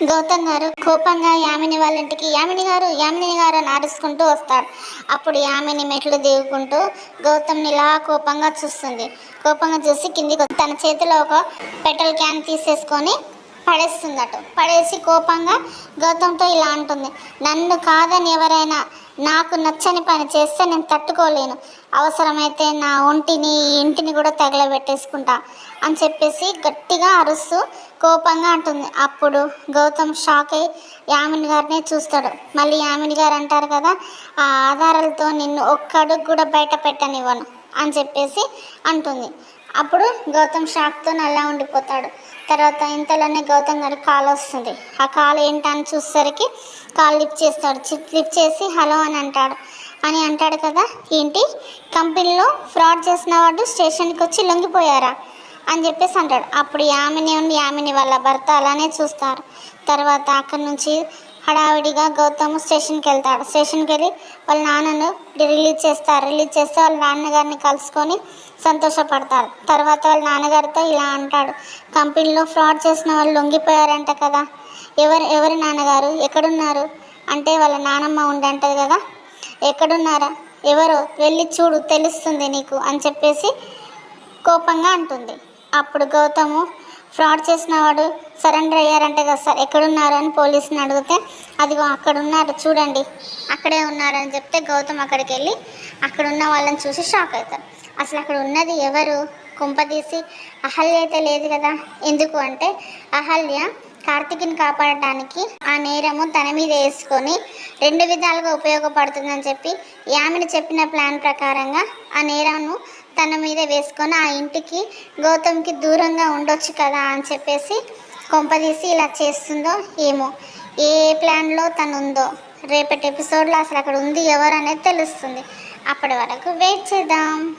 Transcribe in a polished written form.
గౌతమ్ గారు కోపంగా యామిని వాళ్ళ ఇంటికి యామిని గారు అని అరుచుకుంటూ వస్తాడు. అప్పుడు యామిని మెట్లు దిగుకుంటూ గౌతమ్ని ఇలా కోపంగా చూస్తుంది. కోపంగా చూసి కిందికి తన చేతిలో ఒక పెట్రోల్ క్యాన్ తీసేసుకొని పడేస్తుందట. పడేసి కోపంగా గౌతమ్తో ఇలా అంటుంది, నన్ను కాదని ఎవరైనా నాకు నచ్చని పని చేస్తే నేను తట్టుకోలేను, అవసరమైతే నా ఒంటిని ఇంటిని కూడా తగలబెట్టేసుకుంటా అని చెప్పేసి గట్టిగా అరుస్తూ కోపంగా అంటుంది. అప్పుడు గౌతమ్ షాక్ అయ్యి యామిని గారినే చూస్తాడు. మళ్ళీ యామిని గారు అంటారు కదా, ఆ ఆధారాలతో నిన్ను ఒక్క అడుగు కూడా బయట పెట్టనివ్వను అని చెప్పేసి అంటుంది. అప్పుడు గౌతమ్ షాక్తో అలా ఉండిపోతాడు. తర్వాత ఇంతలోనే గౌతమ్ గారికి కాల్ వస్తుంది. ఆ కాల్ ఏంటని చూసేసరికి కాల్ లిఫ్ట్ చేస్తాడు. లిఫ్ట్ చేసి హలో అని అంటాడు కదా, ఏంటి కంపెనీలో ఫ్రాడ్ చేసిన వాడు స్టేషన్కి వచ్చి లొంగిపోయారా అని చెప్పేసి అంటాడు. అప్పుడు యామిని వాళ్ళ భర్త అలానే చూస్తారు. తర్వాత అక్కడి నుంచి హడావిడిగా గౌతమ్ స్టేషన్కి వెళ్తాడు. స్టేషన్కి వెళ్ళి వాళ్ళ నాన్నను రిలీజ్ చేస్తే వాళ్ళ నాన్నగారిని కలుసుకొని సంతోషపడతారు. తర్వాత వాళ్ళ నాన్నగారితో ఇలా అంటాడు, కంపెనీలో ఫ్రాడ్ చేసిన వాళ్ళు లొంగిపోయారంట కదా, ఎవరి నాన్నగారు ఎక్కడున్నారు అంటే వాళ్ళ నానమ్మ ఉండంటది కదా, ఎక్కడున్నారా, ఎవరో వెళ్ళి చూడు తెలుస్తుంది నీకు అని చెప్పేసి కోపంగా అంటుంది. అప్పుడు గౌతము ఫ్రాడ్ చేసిన వాడు సరెండర్ అయ్యారంటే కదా సార్, ఎక్కడున్నారు అని పోలీసుని అడిగితే అదిగో అక్కడ ఉన్నారు చూడండి, అక్కడే ఉన్నారని చెప్తే గౌతమ్ అక్కడికి వెళ్ళి అక్కడ ఉన్న వాళ్ళని చూసి షాక్ అవుతారు. అసలు అక్కడ ఉన్నది ఎవరు, కొంపదీసి అహల్య అయితే లేదు కదా. ఎందుకు అంటే అహల్య కార్తిక్ని కాపాడటానికి ఆ నేరము తన మీద వేసుకొని 2 విధాలుగా ఉపయోగపడుతుందని చెప్పి యామిని చెప్పిన ప్లాన్ ప్రకారంగా ఆ నేరము తన మీద వేసుకొని ఆ ఇంటికి గౌతమ్కి దూరంగా ఉండొచ్చు కదా అని చెప్పేసి కొంపదీసి ఇలా చేస్తుందో ఏమో. ఏ ప్లాన్లో తను ఉందో రేపటి ఎపిసోడ్లో అసలు అక్కడ ఉంది ఎవరు అనేది తెలుస్తుంది. అప్పటి వరకు వెయిట్ చేద్దాం.